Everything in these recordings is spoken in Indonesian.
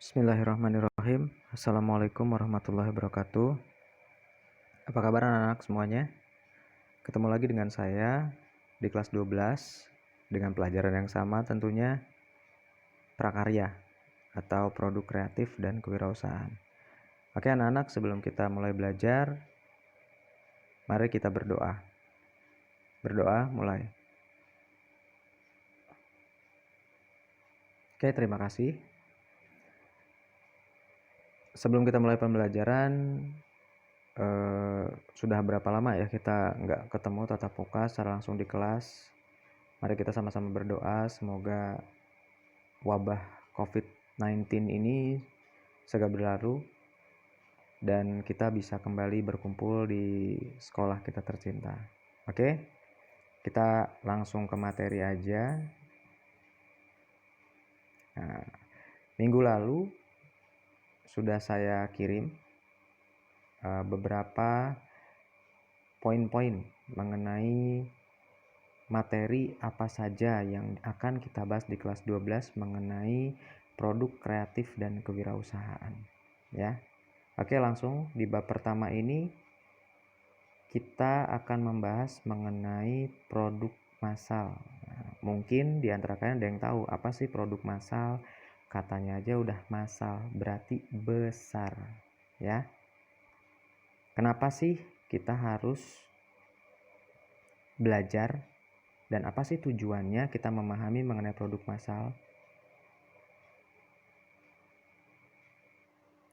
Bismillahirrahmanirrahim. Assalamualaikum warahmatullahi wabarakatuh. Apa kabar anak-anak semuanya? Ketemu lagi dengan saya di kelas 12 dengan pelajaran yang sama tentunya, prakarya atau produk kreatif dan kewirausahaan. Oke anak-anak, sebelum kita mulai belajar, mari kita berdoa. Berdoa mulai. Oke, terima kasih. Sebelum kita mulai pembelajaran, sudah berapa lama ya kita nggak ketemu tatap muka secara langsung di kelas. Mari kita sama-sama berdoa semoga wabah COVID-19 ini segera berlalu dan kita bisa kembali berkumpul di sekolah kita tercinta. Oke, kita langsung ke materi aja. Nah, minggu lalu sudah saya kirim beberapa poin-poin mengenai materi apa saja yang akan kita bahas di kelas 12 mengenai produk kreatif dan kewirausahaan ya. Oke, langsung di bab pertama ini kita akan membahas mengenai produk massal. Nah, mungkin di antara kalian ada yang tahu apa sih produk massal? Katanya aja udah massal, berarti besar ya. Kenapa sih kita harus belajar dan apa sih tujuannya kita memahami mengenai produk massal?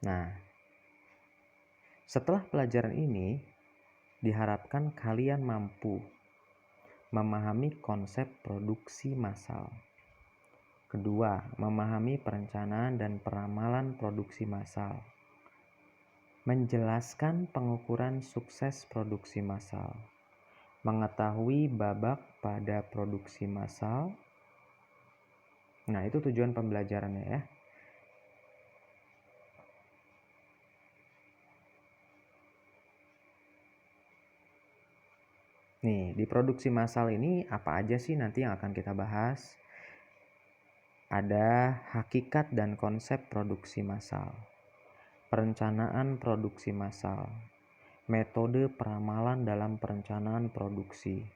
Nah, setelah pelajaran ini diharapkan kalian mampu memahami konsep produksi massal. Kedua, memahami perencanaan dan peramalan produksi massal. Menjelaskan pengukuran sukses produksi massal. Mengetahui babak pada produksi massal. Nah, itu tujuan pembelajarannya ya. Nih, di produksi massal ini apa aja sih nanti yang akan kita bahas? Ada hakikat dan konsep produksi massal, perencanaan produksi massal, metode peramalan dalam perencanaan produksi,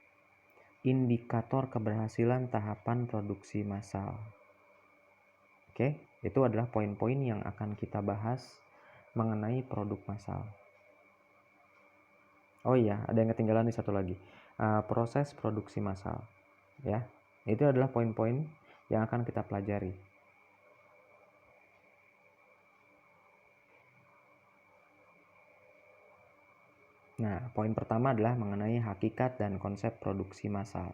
indikator keberhasilan tahapan produksi massal. Oke, itu adalah poin-poin yang akan kita bahas mengenai produk massal. Oh iya, ada yang ketinggalan nih satu lagi. Proses produksi massal. Ya, itu adalah poin-poin yang akan kita pelajari. Nah, poin pertama adalah mengenai hakikat dan konsep produksi massal.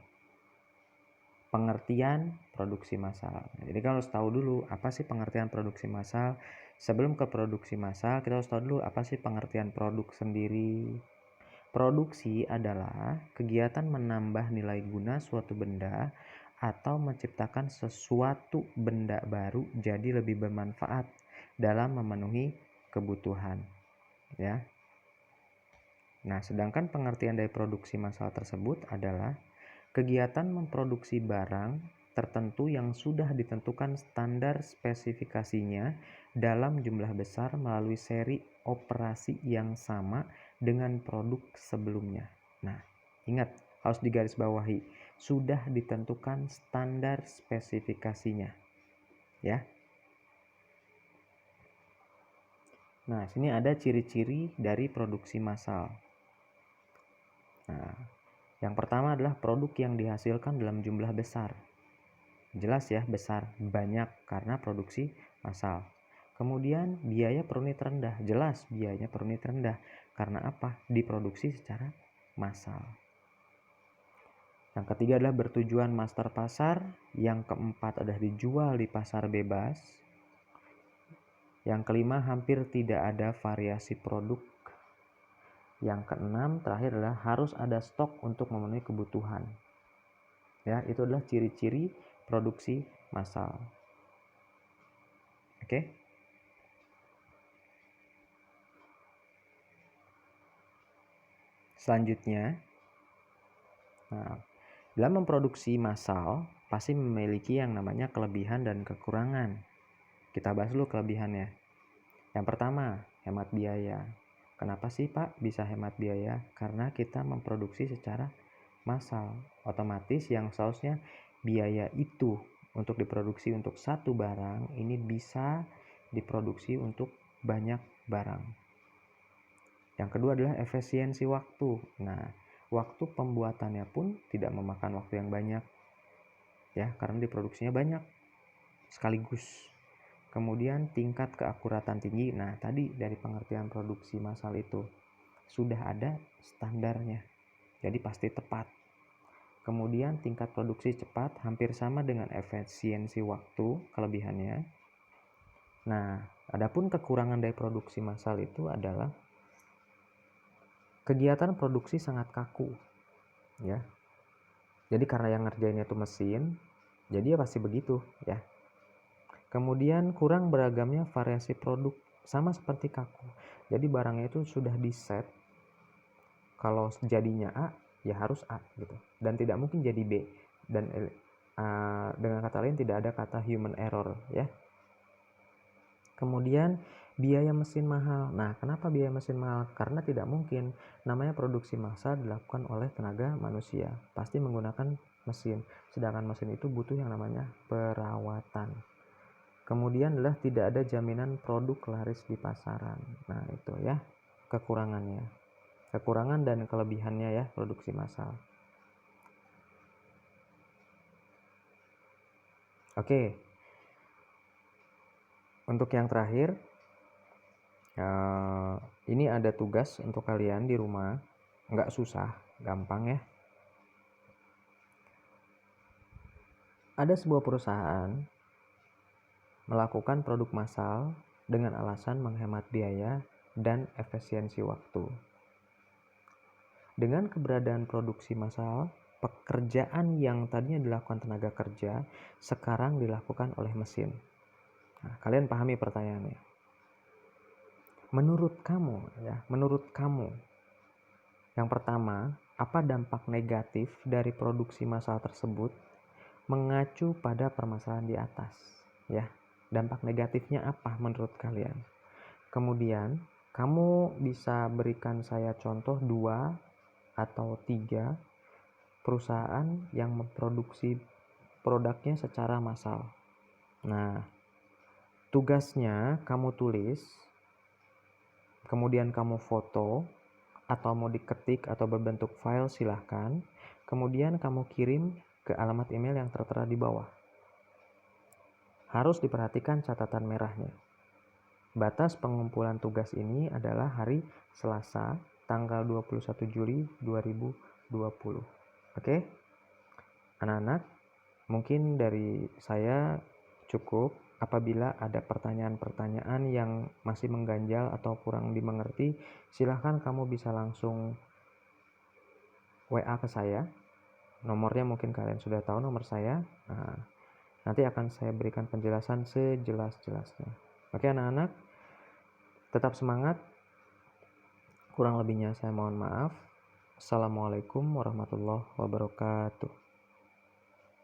Pengertian produksi massal. Jadi kita harus tahu dulu apa sih pengertian produksi massal. Sebelum ke produksi massal, kita harus tahu dulu apa sih pengertian produk sendiri. Produksi adalah kegiatan menambah nilai guna suatu benda atau menciptakan sesuatu benda baru jadi lebih bermanfaat dalam memenuhi kebutuhan. Ya. Nah, sedangkan pengertian dari produksi massal tersebut adalah kegiatan memproduksi barang tertentu yang sudah ditentukan standar spesifikasinya dalam jumlah besar melalui seri operasi yang sama dengan produk sebelumnya. Nah, ingat, harus digarisbawahi, sudah ditentukan standar spesifikasinya. Ya. Nah, sini ada ciri-ciri dari produksi massal. Nah, yang pertama adalah produk yang dihasilkan dalam jumlah besar. Jelas ya, besar, banyak karena produksi massal. Kemudian biaya per unit rendah. Jelas biayanya per unit rendah. Karena apa? Diproduksi secara massal. Yang ketiga adalah bertujuan master pasar. Yang keempat adalah dijual di pasar bebas. Yang kelima, hampir tidak ada variasi produk. Yang keenam, terakhir adalah harus ada stok untuk memenuhi kebutuhan. Ya, itu adalah ciri-ciri produksi massal. Oke. Selanjutnya, dalam memproduksi massal pasti memiliki yang namanya kelebihan dan kekurangan. Kita bahas dulu kelebihannya. Yang pertama, hemat biaya. Kenapa sih Pak bisa hemat biaya? Karena kita memproduksi secara massal. Otomatis yang seharusnya biaya itu untuk diproduksi untuk satu barang, ini bisa diproduksi untuk banyak barang. Yang kedua adalah efisiensi waktu. Nah, waktu pembuatannya pun tidak memakan waktu yang banyak, ya, karena diproduksinya banyak sekaligus. Kemudian tingkat keakuratan tinggi. Nah, tadi dari pengertian produksi massal itu sudah ada standarnya, jadi pasti tepat. Kemudian tingkat produksi cepat, hampir sama dengan efisiensi waktu, kelebihannya. Nah, adapun kekurangan dari produksi massal itu adalah kegiatan produksi sangat kaku, ya. Jadi karena yang ngerjainnya itu mesin, jadi ya pasti begitu, ya. Kemudian kurang beragamnya variasi produk, sama seperti kaku. Jadi barangnya itu sudah di set, kalau jadinya A ya harus A gitu, dan tidak mungkin jadi B. Dan dengan kata lain tidak ada kata human error, ya. Kemudian biaya mesin mahal. Nah, kenapa biaya mesin mahal? Karena tidak mungkin namanya produksi massal dilakukan oleh tenaga manusia, pasti menggunakan mesin. Sedangkan mesin itu butuh yang namanya perawatan. Kemudian adalah tidak ada jaminan produk laris di pasaran. Nah, itu ya kekurangannya. Kekurangan dan kelebihannya ya produksi massal. Oke. Untuk yang terakhir, ini ada tugas untuk kalian di rumah. Nggak susah, gampang ya. Ada sebuah perusahaan melakukan produk massal dengan alasan menghemat biaya dan efisiensi waktu. Dengan keberadaan produksi massal, pekerjaan yang tadinya dilakukan tenaga kerja sekarang dilakukan oleh mesin. Nah, kalian pahami pertanyaannya. Menurut kamu, yang pertama, apa dampak negatif dari produksi massal tersebut? Mengacu pada permasalahan di atas, ya. Dampak negatifnya apa menurut kalian? Kemudian, kamu bisa berikan saya contoh 2 atau 3 perusahaan yang memproduksi produknya secara massal. Nah, tugasnya kamu tulis, kemudian kamu foto, atau mau diketik atau berbentuk file silahkan. Kemudian kamu kirim ke alamat email yang tertera di bawah. Harus diperhatikan catatan merahnya. Batas pengumpulan tugas ini adalah hari Selasa, tanggal 21 Juli 2020. Oke? Anak-anak, mungkin dari saya cukup. Apabila ada pertanyaan-pertanyaan yang masih mengganjal atau kurang dimengerti, silahkan kamu bisa langsung WA ke saya. Nomornya mungkin kalian sudah tahu nomor saya. Nah, nanti akan saya berikan penjelasan sejelas-jelasnya. Oke anak-anak, tetap semangat. Kurang lebihnya saya mohon maaf. Assalamualaikum warahmatullahi wabarakatuh.